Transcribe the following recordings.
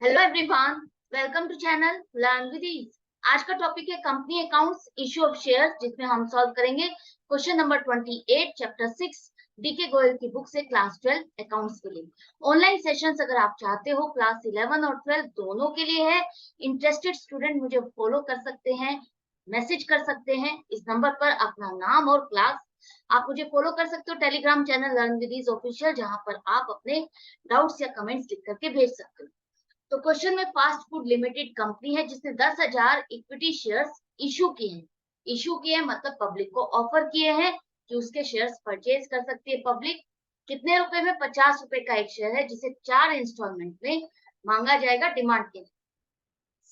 Hello everyone, welcome to channel learn with ease. आज का topic है company accounts, issue of shares, जिसमें हम सॉल्व करेंगे question number 28 chapter 6 DK Goyal की बुक से क्लास 12 अकाउंट्स के लिए। ऑनलाइन सेशंस अगर आप चाहते हो क्लास 11 और 12 दोनों के लिए है। इंटरेस्टेड स्टूडेंट मुझे फॉलो कर सकते हैं, मैसेज कर सकते हैं इस नंबर पर अपना नाम और क्लास। आप मुझे फॉलो कर सकते हो Telegram channel learn with ease official, जहां पर आप अपने डाउट्स या कमेंट्स लिख करके भेज सकते हो। तो क्वेश्चन में फास्ट फूड लिमिटेड कंपनी है जिसने 10,000 इक्विटी शेयर्स इशू किए हैं। इशू किए हैं मतलब पब्लिक को ऑफर किए हैं कि उसके शेयर्स परचेज कर सकती है पब्लिक। कितने रुपए में? 50 रुपए का एक शेयर है, जिसे 4 इंस्टॉलमेंट में मांगा जाएगा डिमांड के।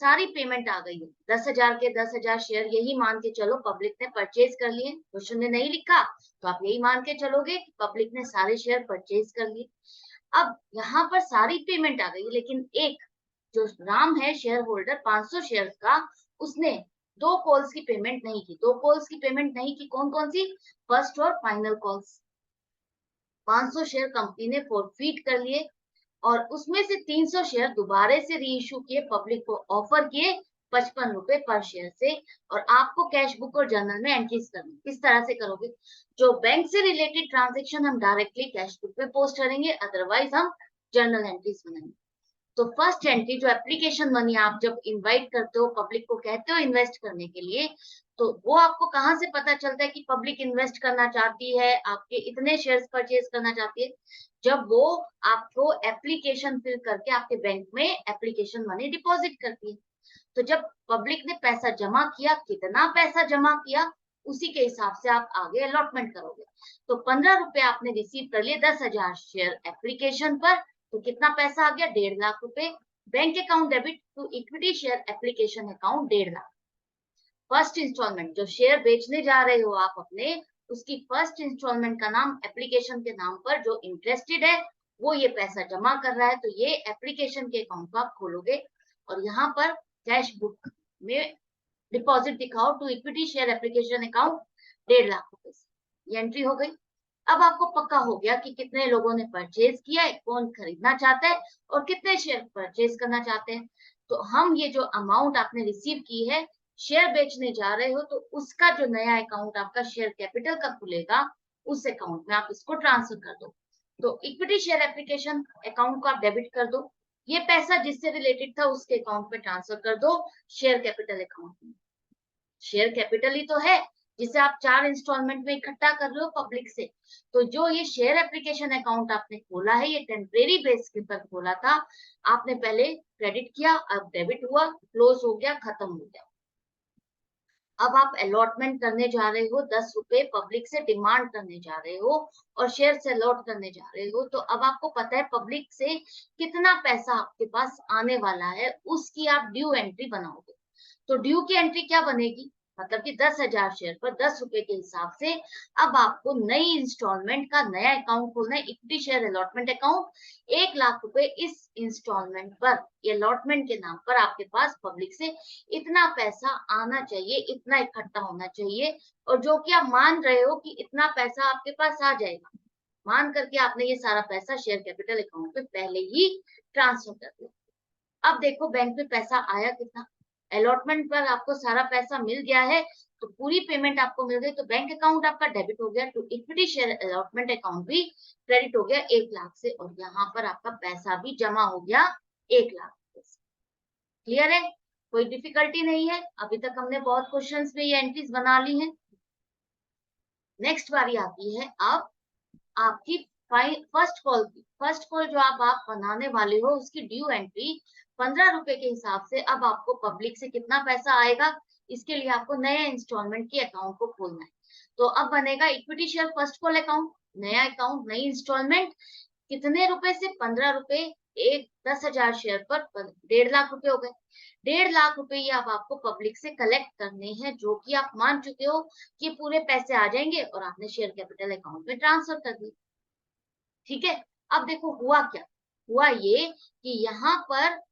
सारी पेमेंट आ गई है, 10,000 के 10,000 शेयर, यही मान के चलो पब्लिक ने परचेज कर लिए। क्वेश्चन में नहीं लिखा तो आप यही मान के चलोगे कि पब्लिक ने सारे शेयर परचेज कर लिए। अब यहाँ पर सारी पेमेंट आ गई, लेकिन एक जो राम है शेयर होल्डर 500 शेयर का, उसने 2 कॉल्स की पेमेंट नहीं की। 2 कॉल्स की पेमेंट नहीं की, कौन कौन सी? फर्स्ट और फाइनल कॉल्स। 500 शेयर कंपनी ने फॉरफीट कर लिए और उसमें से 300 शेयर दोबारा से री इशू किए, पब्लिक को ऑफर किए 55 रुपए पर शेयर से। और आपको कैश बुक और जर्नल में एंट्रीज करनी। किस तरह से करोगे? जो बैंक से रिलेटेड ट्रांजेक्शन हम डायरेक्टली कैश बुक पे पोस्ट करेंगे, अदरवाइज हम जर्नल एंट्रीज बनाएंगे। तो फर्स्ट एंट्री जो एप्लीकेशन मनी, आप जब इनवाइट करते हो पब्लिक को, कहते हो इन्वेस्ट करने के लिए, तो वो आपको कहाँ से पता चलता है कि पब्लिक इन्वेस्ट करना चाहती है, आपके इतने शेयर्स परचेज करना चाहती है? जब वो आपको एप्लीकेशन फिल करके आपके बैंक में एप्लीकेशन मनी डिपॉजिट करती है। तो जब पब्लिक ने पैसा जमा किया, कितना पैसा जमा किया, उसी के हिसाब से आप आगे अलॉटमेंट करोगे। तो 15 रुपए आपने रिसीव कर लिए 10,000 शेयर एप्लीकेशन पर, तो कितना पैसा आ गया? 1.5 लाख रुपए। Bank account debit to equity share application account 1.5 lakh. First instalment जो शेयर बेचने जा रहे हो आप अपने, उसकी फर्स्ट इंस्टॉलमेंट का नाम एप्लीकेशन के नाम पर जो इंटरेस्टेड है वो ये पैसा जमा कर रहा है, तो ये एप्लीकेशन के अकाउंट को आप खोलोगे और यहाँ पर कैश बुक में डिपॉजिट दिखाओ to equity share application account 1.5 lakh रुपए से। ये एंट्री हो गई। अब आपको पक्का हो गया कि कितने लोगों ने परचेज किया है, कौन खरीदना चाहता है और कितने शेयर परचेज करना चाहते हैं। तो हम ये जो अमाउंट आपने रिसीव की है, शेयर बेचने जा रहे हो, तो उसका जो नया अकाउंट आपका शेयर कैपिटल का खुलेगा, उस अकाउंट में आप इसको ट्रांसफर कर दो। तो इक्विटी शेयर एप्लीकेशन अकाउंट को आप डेबिट कर दो, ये पैसा जिससे रिलेटेड था उसके अकाउंट में ट्रांसफर कर दो शेयर कैपिटल अकाउंट में। शेयर कैपिटल ही तो है जिसे आप 4 इंस्टॉलमेंट में इकट्ठा कर रहे हो पब्लिक से। तो जो ये शेयर एप्लीकेशन अकाउंट आपने खोला है, ये टेम्परेरी बेस के पर खोला था। आपने पहले क्रेडिट किया, अब डेबिट हुआ, क्लोज हो गया, खत्म हो गया। अब आप अलॉटमेंट करने जा रहे हो, 10 रुपए पब्लिक से डिमांड करने जा रहे हो और शेयर से अलॉट करने जा रहे हो। तो अब आपको पता है पब्लिक से कितना पैसा आपके पास आने वाला है, उसकी आप ड्यू एंट्री बनाओगे। तो ड्यू की एंट्री क्या बनेगी? मतलब कि 10,000 शेयर पर 10 रुपए के हिसाब से अब आपको नई इंस्टॉलमेंट का नया अकाउंट खोलना है, equity share allotment account. 1 lakh रुपए इस इंस्टॉलमेंट पर, ये अलॉटमेंट के नाम पर आपके पास पब्लिक से इतना पैसा आना चाहिए, इतना इकट्ठा होना चाहिए। और जो कि आप मान रहे हो कि इतना पैसा आपके पास आ जाएगा, मान करके आपने ये सारा पैसा शेयर कैपिटल अकाउंट पे पहले ही ट्रांसफर कर दिया। अब देखो बैंक में पैसा आया कितना। अलॉटमेंट पर आपको सारा पैसा मिल गया है, तो पूरी पेमेंट आपको मिल गई, तो बैंक अकाउंट आपका डेबिट हो गया, to equity share allotment account भी क्रेडिट हो गया 1 लाख से, और यहाँ पर आपका पैसा भी जमा हो गया 1 लाख। क्लियर है? कोई डिफिकल्टी नहीं है। अभी तक हमने बहुत क्वेश्चंस में ये एंट्रीज बना ली हैं। नेक्स्ट बारी आती है अब आपकी फर्स्ट कॉल की। फर्स्ट कॉल जो आप बनाने वाले हो, उसकी ड्यू एंट्री 15 रुपए के हिसाब से अब आपको पब्लिक से कितना पैसा आएगा, इसके लिए आपको नए इंस्टॉलमेंट के अकाउंट को खोलना है। तो अब बनेगा equity share first call account, नया अकाउंट, नई इंस्टॉलमेंट। कितने रुपए से? 15 रुपए। एक 10,000 शेयर पर 1.5 लाख रुपए हो गए। 1.5 लाख रुपए ये अब आपको पब्लिक से कलेक्ट करने हैं, जो कि आप मान चुके हो कि पूरे पैसे आ जाएंगे और आपने शेयर कैपिटल अकाउंट में ट्रांसफर कर दिए। ठीक है। अब देखो हुआ क्या। हुआ ये कि यहाँ पर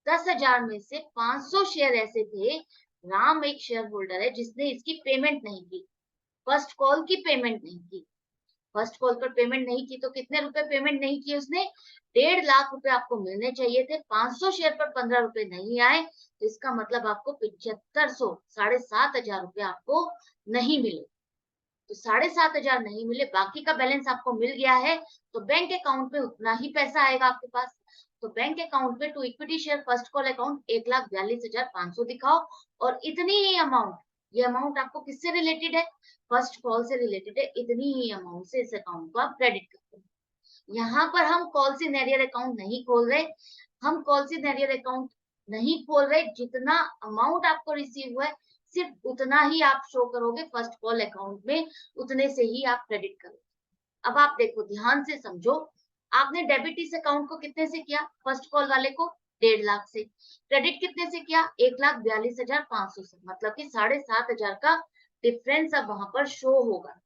10,000 में से 500 शेयर ऐसे थे। राम एक शेयर होल्डर है जिसने इसकी पेमेंट नहीं की, फर्स्ट कॉल की पेमेंट नहीं की। फर्स्ट कॉल पर पेमेंट नहीं की तो कितने रुपए पेमेंट नहीं किए उसने? 1.5 लाख रुपए आपको मिलने चाहिए थे। 500 शेयर पर 15 रुपए नहीं आए तो इसका मतलब आपको 7500, 7,500 रुपए आपको नहीं मिले। तो 7,500 नहीं मिले, बाकी का बैलेंस आपको मिल गया है, तो बैंक अकाउंट में उतना ही पैसा आएगा आपके पास। तो बैंक अकाउंट में to equity share first call account 1,42,500 दिखाओ, और इतनी ही अमाउंट, ये अमाउंट आपको किससे रिलेटेड है? फर्स्ट कॉल से रिलेटेड है। इतनी ही अमाउंट से इस अकाउंट को आप क्रेडिट करते हैं। यहाँ पर हम कॉल सी नैरियर अकाउंट नहीं खोल रहे, हम कॉल सी नैरियर अकाउंट नहीं खोल रहे, जितना अमाउंट आपको रिसीव हुआ है सिर्फ उतना ही आप शो करोगे फर्स्ट कॉल अकाउंट में, उतने से ही आप क्रेडिट करोगे। अब आप देखो, ध्यान से समझो, आपने डेबिट इस अकाउंट को कितने से किया? फर्स्ट कॉल वाले को 1.5 लाख से। क्रेडिट कितने से किया? 1,42,500 से, मतलब कि 7,500 का डिफरेंस अब वहां पर शो होगा।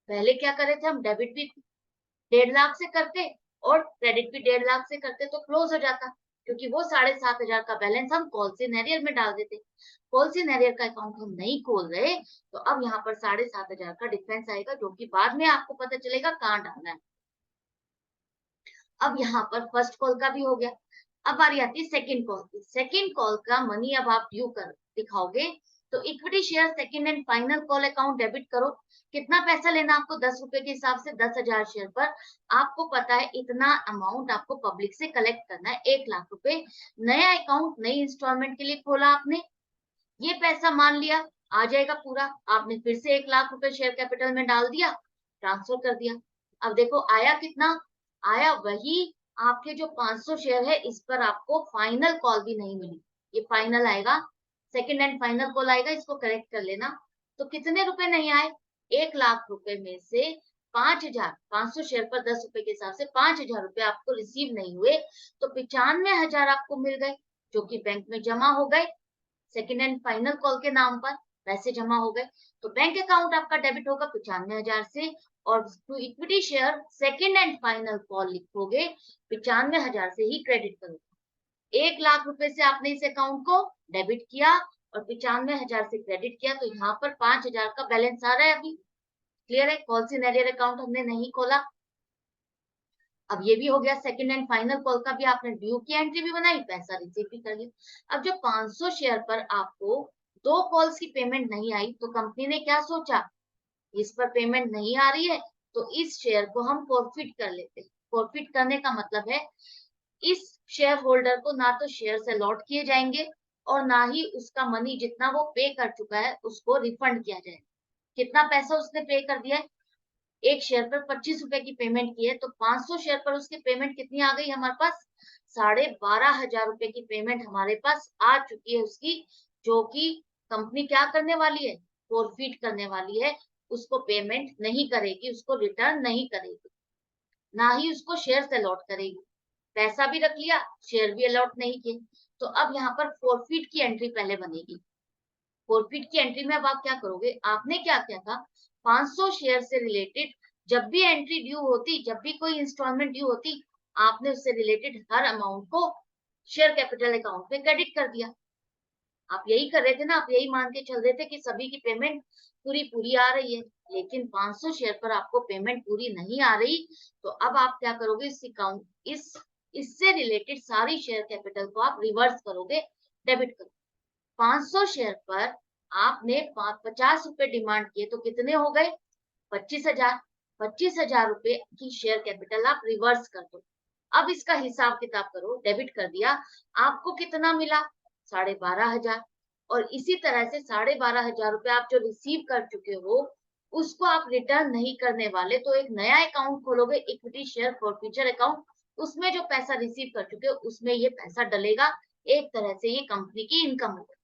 पहले क्या करे थे हम? डेबिट भी 1.5 लाख से करते और क्रेडिट भी 1.5 लाख से करते तो क्लोज हो जाता, क्योंकि वो 7,500 का बैलेंस हम कॉल सी नैरियर में डाल देते। कॉल सी नैरियर का अकाउंट हम नहीं खोल रहे, तो अब यहाँ पर 7,500 का डिफरेंस आएगा, जो कि बाद में आपको पता चलेगा कहाँ डालना है। अब यहाँ पर फर्स्ट कॉल का भी हो गया। अब बारी आती है सेकंड कॉल की। सेकंड कॉल का मनी अब आप ड्यू कर दिखाओगे, तो equity share second and final call account debit करो। कितना पैसा लेना आपको? 10 रुपए के हिसाब से 10,000 शेयर पर। आपको पता है इतना अमाउंट आपको पब्लिक से कलेक्ट करना है, 1 लाख रुपए। नया अकाउंट नई इंस्टॉलमेंट के लिए खोला आपने, ये पैसा मान लिया आ जाएगा पूरा, आपने फिर से 1 लाख रुपए शेयर कैपिटल में डाल दिया, ट्रांसफर कर दिया। अब देखो आया कितना? आया वही आपके जो 500 शेयर है, इस पर आपको फाइनल कॉल भी नहीं मिली, ये फाइनल आएगा, सेकंड एंड फाइनल कॉल आएगा, इसको करेक्ट कर लेना। तो कितने रुपए नहीं आए? 1 लाख रुपए में से 5,000, 500 शेयर पर 10 रुपए के हिसाब से 5,000 रुपए आपको रिसीव नहीं हुए, तो 95,000 आपको मिल गए, जो कि बैंक में जमा हो गए, सेकंड एंड फाइनल कॉल के नाम पर पैसे जमा हो गए। तो बैंक अकाउंट आपका डेबिट होगा 95,000 से, और to equity share second and final call लिखोगे 95,000 से ही क्रेडिट करोगे। 1 लाख रुपए से आपने इस अकाउंट को डेबिट किया और 95,000 से क्रेडिट किया, तो यहाँ पर 5,000 का बैलेंस आ रहा है अभी। क्लियर है? कॉल सी नैरियर अकाउंट हमने नहीं खोला। अब ये भी हो गया, सेकंड एंड फाइनल कॉल का भी आपने ड्यू की एंट्री भी बनाई, पैसा रिसीव भी कर लिया। अब जब 500 शेयर पर आपको 2 कॉल्स की पेमेंट नहीं आई, तो कंपनी ने क्या सोचा? इस पर पेमेंट नहीं आ रही है तो इस शेयर को हम फॉरफिट कर लेते हैं। फॉरफिट करने का मतलब है इस शेयर होल्डर को ना तो शेयर अलॉट किए जाएंगे और ना ही उसका मनी जितना वो पे कर चुका है उसको रिफंड किया जाएगा। कितना पैसा उसने पे कर दिया है? एक शेयर पर 25 रुपए की पेमेंट की है, तो 500 शेयर पर उसकी पेमेंट कितनी आ गई हमारे पास? 12,500 रुपए की पेमेंट हमारे पास आ चुकी है उसकी, जो कि कंपनी क्या करने वाली है? फॉरफिट करने वाली है। उसको पेमेंट नहीं करेगी, उसको रिटर्न नहीं करेगी, ना ही उसको शेयर अलॉट करेगी। पैसा भी रख लिया, शेयर भी अलॉट नहीं किए, तो अब यहाँ पर फॉरफिट की एंट्री पहले बनेगी। फॉरफिट की एंट्री में अब आप क्या करोगे? आपने क्या किया था? 500 शेयर से रिलेटेड जब भी एंट्री ड्यू होती, जब भी कोई इंस्टॉलमेंट ड्यू होती, आपने उससे रिलेटेड हर अमाउंट को शेयर कैपिटल अकाउंट में क्रेडिट कर दिया। आप यही कर रहे थे ना, आप यही मान के चल रहे थे कि सभी की पेमेंट पूरी पूरी आ रही है, लेकिन 500 शेयर पर आपको पेमेंट पूरी नहीं आ रही, तो अब आप क्या करोगे? इस अकाउंट इस इससे रिलेटेड सारी शेयर कैपिटल को आप रिवर्स करोगे, डेबिट करोगे। 500 शेयर पर आपने 50 रुपए डिमांड किए, तो कितने हो गए? 25,000। 25,000 रुपए की शेयर कैपिटल आप रिवर्स कर दो। अब इसका हिसाब किताब करो, डेबिट कर दिया, आपको कितना मिला? 12,500। और इसी तरह से 12,500 रुपए आप जो रिसीव कर चुके हो उसको आप रिटर्न नहीं करने वाले, तो एक नया अकाउंट खोलोगे, इक्विटी शेयर फॉरफिचर अकाउंट। उसमें जो पैसा रिसीव कर चुके हो उसमें ये पैसा डलेगा, एक तरह से ये कंपनी की इनकम होगी।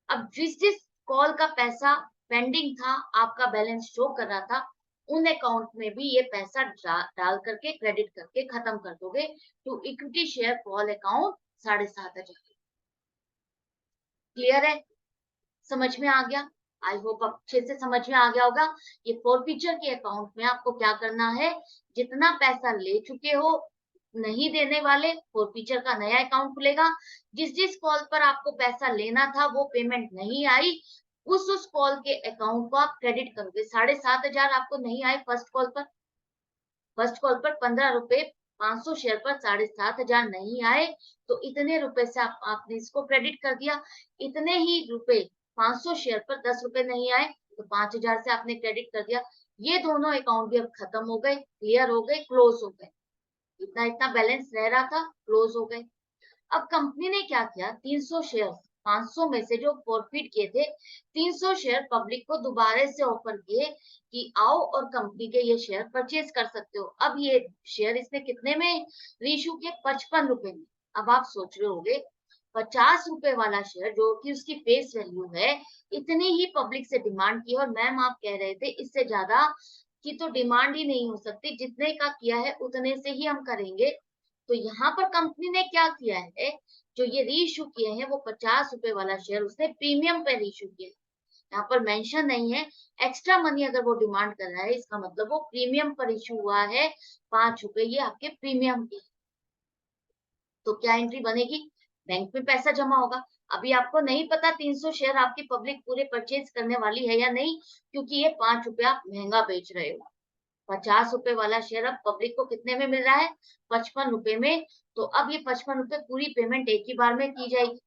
अब जिस जिस कॉल का पैसा पेंडिंग था, आपका बैलेंस शो कर रहा था, उन अकाउंट में भी ये पैसा डाल करके क्रेडिट करके खत्म कर दोगे to equity share call account 7,500। Clear है? समझ में आ गया? आई होप अच्छे से समझ में आ गया होगा। ये फॉरफिचर के अकाउंट में आपको क्या करना है? जितना पैसा ले चुके हो, नहीं देने वाले, फॉरफिचर का नया अकाउंट खुलेगा। जिस जिस कॉल पर आपको पैसा लेना था वो पेमेंट नहीं आई, उस कॉल के अकाउंट को आप क्रेडिट करोगे। 7,500 आपको नहीं आए फर्स्ट कॉल पर 15 रुपए 500 शेयर पर 7,500 नहीं आए, तो इतने रुपए से आपने इसको क्रेडिट कर दिया। इतने ही रुपए 500 शेयर पर 10 रुपए नहीं आए, तो 5,000 से आपने क्रेडिट कर दिया। ये दोनों अकाउंट भी अब खत्म हो गए, क्लियर हो गए, क्लोज हो गए। इतना इतना बैलेंस रह रहा था, क्लोज हो गए। अब कंपनी ने क्या किया, 300 शेयर 500 में से जो फॉरफिट किए थे, 300 शेयर पब्लिक को दोबारा से ऑफर किए कि आओ और कंपनी के ये शेयर परचेज कर सकते हो। अब ये शेयर इसने कितने में रीइश्यू किए, 55 रुपए में। अब आप सोच रहे होंगे 50 रुपए वाला शेयर जो कि उसकी फेस वैल्यू है, इतनी ही पब्लिक से डिमांड की, और मैम आप कह रहे थे इससे ज्यादा की तो डिमांड ही नहीं हो सकती, जितने का किया है उतने से ही हम करेंगे। तो यहाँ पर कंपनी ने क्या किया है, जो ये रीइश्यू किए हैं वो 50 रुपए वाला शेयर उसने प्रीमियम पे रीइश्यू किया है। यहाँ पर मेंशन नहीं है, एक्स्ट्रा मनी अगर वो डिमांड कर रहा है इसका मतलब वो प्रीमियम पर इश्यू हुआ है, 5 रुपए ये आपके प्रीमियम के। तो क्या एंट्री बनेगी, बैंक में पैसा जमा होगा। अभी आपको नहीं पता 300 शेयर आपकी पब्लिक पूरे परचेज करने वाली है या नहीं, क्योंकि ये 5 रुपए आप महंगा बेच रहे हो। 50 रुपए वाला शेयर अब पब्लिक को कितने में मिल रहा है, 55 रुपए में। तो अब ये 55 रुपए पूरी पेमेंट एक ही बार में की जाएगी।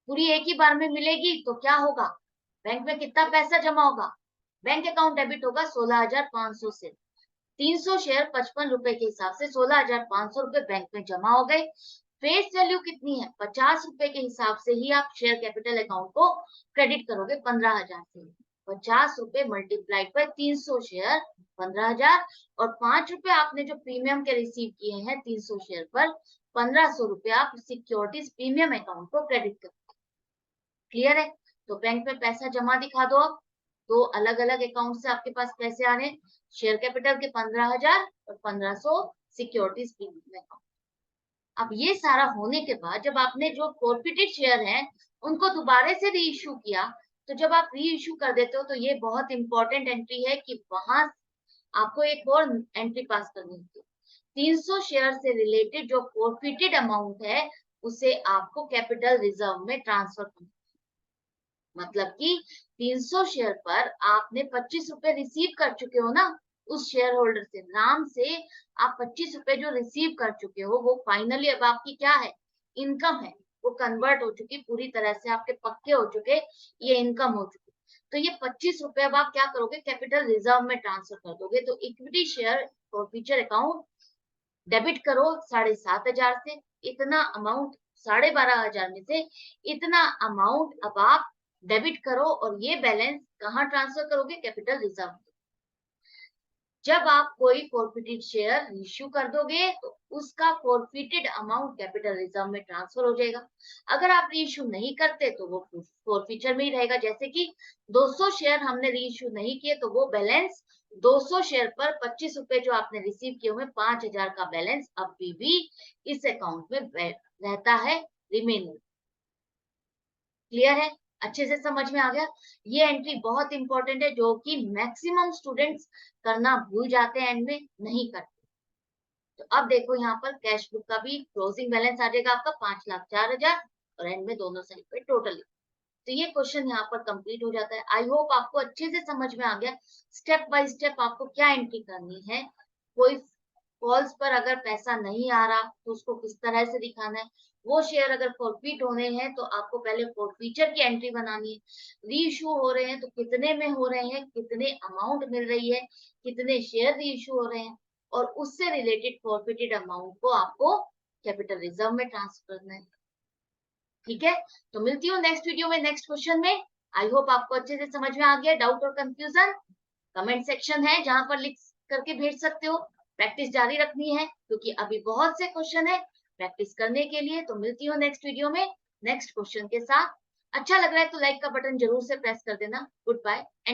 पूरी एक ही बार में मिलेगी तो क्या होगा, बैंक में कितना पैसा जमा होगा, बैंक अकाउंट डेबिट होगा 16,500 से। 300 शेयर 55 रुपए के हिसाब से 16,500 रुपए बैंक में जमा हो गए। फेस वैल्यू कितनी है, 50 रुपए के हिसाब से ही आप शेयर कैपिटल अकाउंट को क्रेडिट करोगे 15,000 से। 50 रुपए मल्टीप्लाइड बाय 300 शेयर 15,000, और 5 रुपए आपने जो प्रीमियम के रिसीव किए हैं 300 शेयर पर, 1,500 रुपए आप सिक्योरिटीज प्रीमियम अकाउंट को क्रेडिट करोगे। क्लियर है, तो बैंक में पैसा जमा दिखा दो। अब दो अलग अलग अकाउंट से आपके पास पैसे आ रहे हैं, शेयर कैपिटल के 15,000 और 1,500 सिक्योरिटीज प्रीमियम अकाउंट। अब ये सारा होने के बाद जब आपने जो फॉरफिटेड शेयर हैं उनको दोबारा से री इश्यू किया, तो जब आप री इश्यू कर देते हो तो ये बहुत इंपॉर्टेंट एंट्री है कि वहां आपको एक और एंट्री पास करनी होती है। 300 शेयर से रिलेटेड जो फॉरफिटेड अमाउंट है उसे आपको कैपिटल रिजर्व में ट्रांसफर करना। मतलब कि 300 शेयर पर आपने 25 रुपए रिसीव कर चुके हो ना, उस शेयर होल्डर से नाम से आप 25 रुपए जो रिसीव कर चुके हो वो फाइनली अब आपकी क्या है, इनकम है। वो कन्वर्ट हो चुकी, पूरी तरह से आपके पक्के हो चुके, ये इनकम हो चुकी। तो ये 25 रुपए अब आप क्या करोगे, कैपिटल रिजर्व में ट्रांसफर कर दोगे। तो इक्विटी शेयर और फीचर अकाउंट डेबिट करो 7,500 से, इतना अमाउंट 12,500 में से इतना अमाउंट अब आप डेबिट करो, और ये बैलेंस कहाँ ट्रांसफर करोगे, कैपिटल रिजर्व। जब आप कोई फॉरफिटेड शेयर इश्यू कर दोगे तो उसका फॉरफिटेड अमाउंट कैपिटल रिजर्व में ट्रांसफर हो जाएगा। अगर आप रीइश्यू नहीं करते तो वो फॉरफिचर में ही रहेगा। जैसे कि 200 शेयर हमने रीइश्यू नहीं किए तो वो बैलेंस 200 शेयर पर 25 रुपए जो आपने रिसीव किए हुए 5,000 का बैलेंस अभी भी इस अकाउंट में रहता है, रिमेनिंग। क्लियर है, अच्छे से समझ में आ गया। ये एंट्री बहुत इंपॉर्टेंट है जो कि मैक्सिमम स्टूडेंट्स करना भूल जाते हैं, एंड में नहीं करते। तो अब देखो यहाँ पर कैश बुक का भी क्लोजिंग बैलेंस आ जाएगा आपका 5,04,000, और एंड में दोनों साइड पे टोटल। तो ये क्वेश्चन यहाँ पर कंप्लीट हो जाता है। आई होप आपको अच्छे से समझ में आ गया, स्टेप बाय स्टेप आपको क्या एंट्री करनी है। कोई कॉल्स पर अगर पैसा नहीं आ रहा तो उसको किस तरह से दिखाना है, वो शेयर अगर फॉरफिट होने हैं तो आपको पहले फॉरफीचर की एंट्री बनानी है। री इशू हो रहे हैं तो कितने में हो रहे हैं, कितने अमाउंट मिल रही है, कितने शेयर री इशू हो रहे हैं, और उससे रिलेटेड फॉरफिटेड अमाउंट को आपको कैपिटल रिजर्व में ट्रांसफर करना है। ठीक है, तो मिलती हूँ नेक्स्ट वीडियो में नेक्स्ट क्वेश्चन में। आई होप आपको अच्छे से समझ में आ गया। डाउट और कंफ्यूजन कमेंट सेक्शन है जहां पर लिख करके भेज सकते हो। प्रैक्टिस जारी रखनी है क्योंकि अभी बहुत से क्वेश्चन है प्रैक्टिस करने के लिए। तो मिलती हूँ नेक्स्ट वीडियो में नेक्स्ट क्वेश्चन के साथ। अच्छा लग रहा है तो लाइक का बटन जरूर से प्रेस कर देना। Good bye and